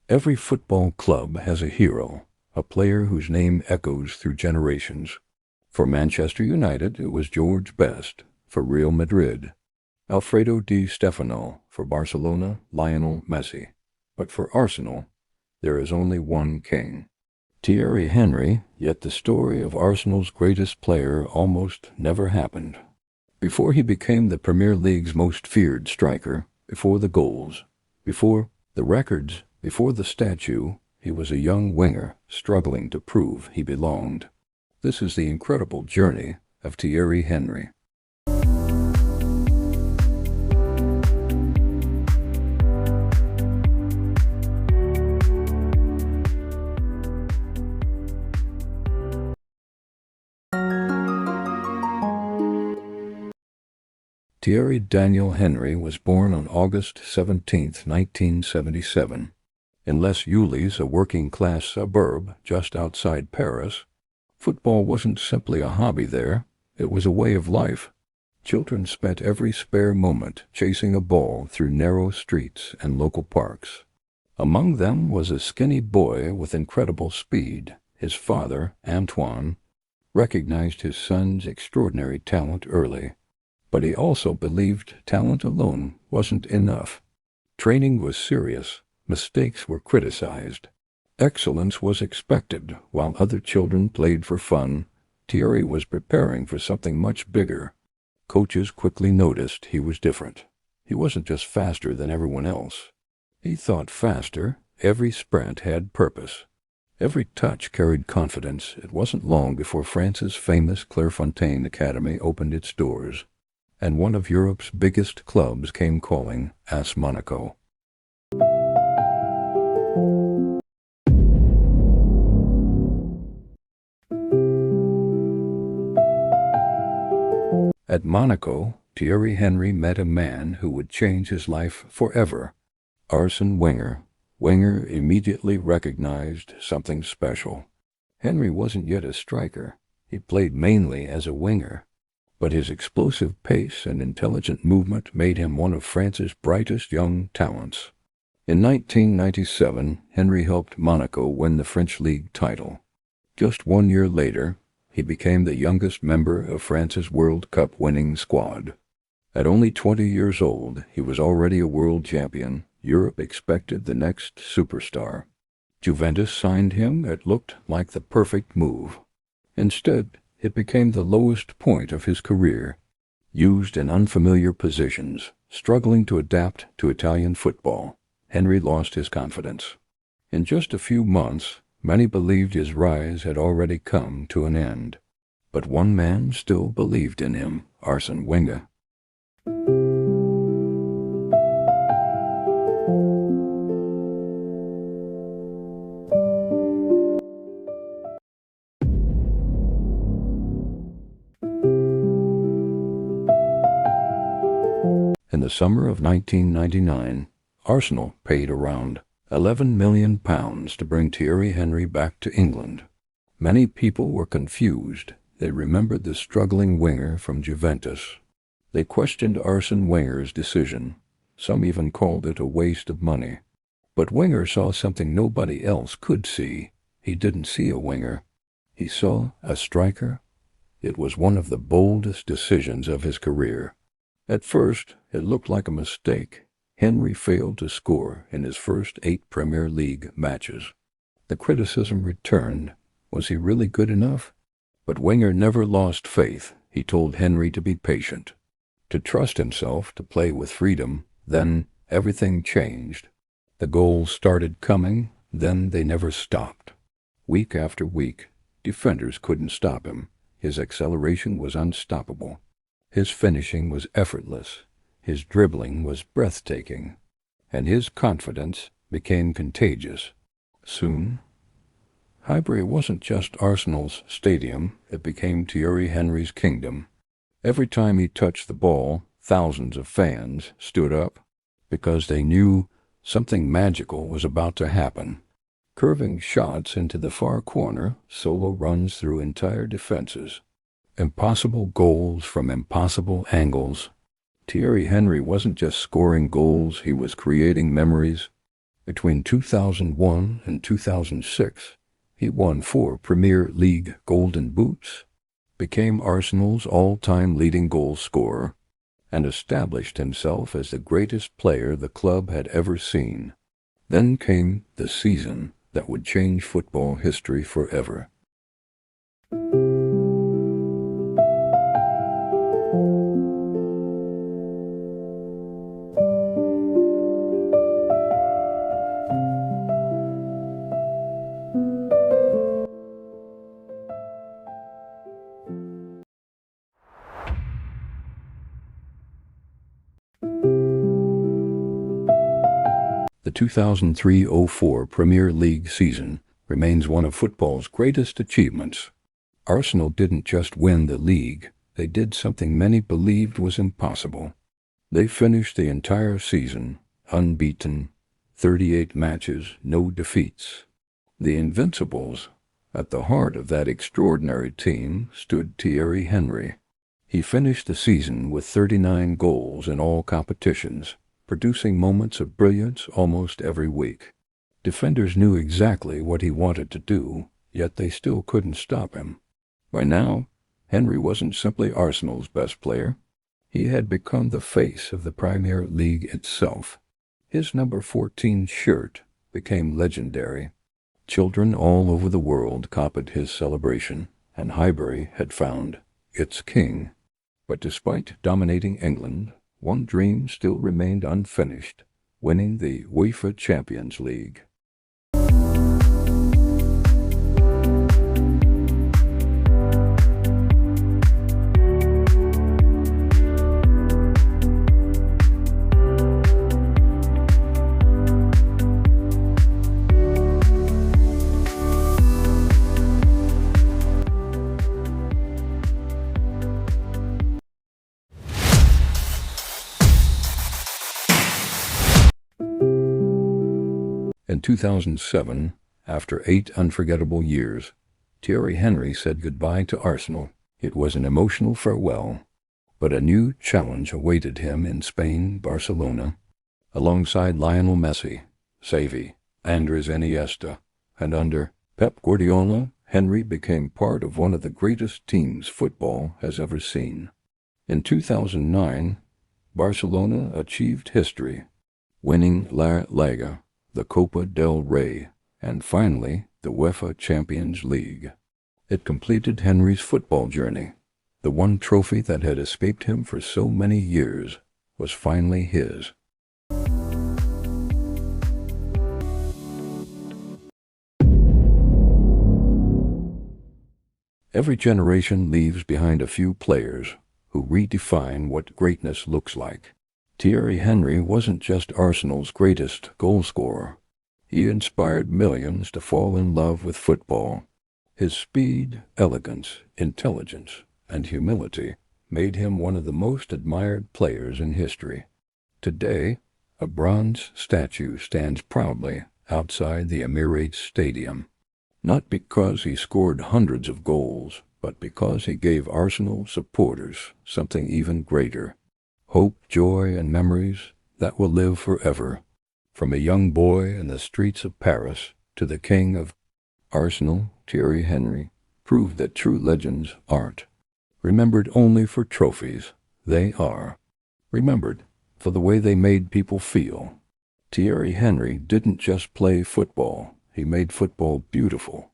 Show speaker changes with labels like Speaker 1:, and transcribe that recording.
Speaker 1: Every football club has a hero, a player whose name echoes through generations. For Manchester United, it was George Best. For Real Madrid, Alfredo Di Stefano. For Barcelona, Lionel Messi. But for Arsenal, there is only one king. Thierry Henry, yet the story of Arsenal's greatest player almost never happened. Before he became the Premier League's most feared striker, before the goals, before the records, before the statue, he was a young winger struggling to prove he belonged. This is the incredible journey of Thierry Henry. Thierry Daniel Henry was born on August 17, 1977. In Les Ulis, a working-class suburb just outside Paris, football wasn't simply a hobby there, it was a way of life. Children spent every spare moment chasing a ball through narrow streets and local parks. Among them was a skinny boy with incredible speed. His father, Antoine, recognized his son's extraordinary talent early. But he also believed talent alone wasn't enough. Training was serious, mistakes were criticized. Excellence was expected. While other children played for fun, Thierry was preparing for something much bigger. Coaches quickly noticed he was different. He wasn't just faster than everyone else. He thought faster. Every sprint had purpose. Every touch carried confidence. It wasn't long before France's famous Clairefontaine Academy opened its doors, and one of Europe's biggest clubs came calling, AS Monaco. At Monaco, Thierry Henry met a man who would change his life forever, Arsène Wenger. Wenger immediately recognized something special. Henry wasn't yet a striker. He played mainly as a winger. But his explosive pace and intelligent movement made him one of France's brightest young talents. In 1997, Henry helped Monaco win the French League title. Just 1 year later, he became the youngest member of France's World Cup winning squad. At only 20 years old, he was already a world champion. Europe expected the next superstar. Juventus signed him. It looked like the perfect move. Instead, it became the lowest point of his career. Used in unfamiliar positions, struggling to adapt to Italian football, Henry lost his confidence. In just a few months, many believed his rise had already come to an end. But one man still believed in him, Arsène Wenger. In the summer of 1999, Arsenal paid around £11 million to bring Thierry Henry back to England. Many people were confused. They remembered the struggling winger from Juventus. They questioned Arsène Wenger's decision. Some even called it a waste of money. But Wenger saw something nobody else could see. He didn't see a winger. He saw a striker. It was one of the boldest decisions of his career. At first, it looked like a mistake. Henry failed to score in his first 8 Premier League matches. The criticism returned. Was he really good enough? But Wenger never lost faith. He told Henry to be patient, to trust himself, to play with freedom. Then everything changed. The goals started coming, then they never stopped. Week after week, defenders couldn't stop him. His acceleration was unstoppable. His finishing was effortless, his dribbling was breathtaking, and his confidence became contagious. Soon, Highbury wasn't just Arsenal's stadium, it became Thierry Henry's kingdom. Every time he touched the ball, thousands of fans stood up because they knew something magical was about to happen. Curving shots into the far corner, solo runs through entire defenses. Impossible goals from impossible angles. Thierry Henry wasn't just scoring goals, he was creating memories. Between 2001 and 2006, he won 4 Premier League Golden Boots, became Arsenal's all-time leading goal scorer, and established himself as the greatest player the club had ever seen. Then came the season that would change football history forever. The 2003-04 Premier League season remains one of football's greatest achievements. Arsenal didn't just win the league, they did something many believed was impossible. They finished the entire season unbeaten, 38 matches, no defeats. The Invincibles. At the heart of that extraordinary team stood Thierry Henry. He finished the season with 39 goals in all competitions, producing moments of brilliance almost every week. Defenders knew exactly what he wanted to do, yet they still couldn't stop him. By now, Henry wasn't simply Arsenal's best player. He had become the face of the Premier League itself. His number 14 shirt became legendary. Children all over the world copied his celebration, and Highbury had found its king. But despite dominating England, one dream still remained unfinished: winning the UEFA Champions League. In 2007, after 8 unforgettable years, Thierry Henry said goodbye to Arsenal. It was an emotional farewell, but a new challenge awaited him in Spain, Barcelona. Alongside Lionel Messi, Xavi, Andres Iniesta, and under Pep Guardiola, Henry became part of one of the greatest teams football has ever seen. In 2009, Barcelona achieved history, winning La Liga, the Copa del Rey, and finally the UEFA Champions League. It completed Henry's football journey. The one trophy that had escaped him for so many years was finally his. Every generation leaves behind a few players who redefine what greatness looks like. Thierry Henry wasn't just Arsenal's greatest goal scorer. He inspired millions to fall in love with football. His speed, elegance, intelligence, and humility made him one of the most admired players in history. Today, a bronze statue stands proudly outside the Emirates Stadium, not because he scored hundreds of goals, but because he gave Arsenal supporters something even greater: hope, joy, and memories that will live forever. From a young boy in the streets of Paris to the king of Arsenal, Thierry Henry proved that true legends aren't remembered only for trophies. They are remembered for the way they made people feel. Thierry Henry didn't just play football, he made football beautiful.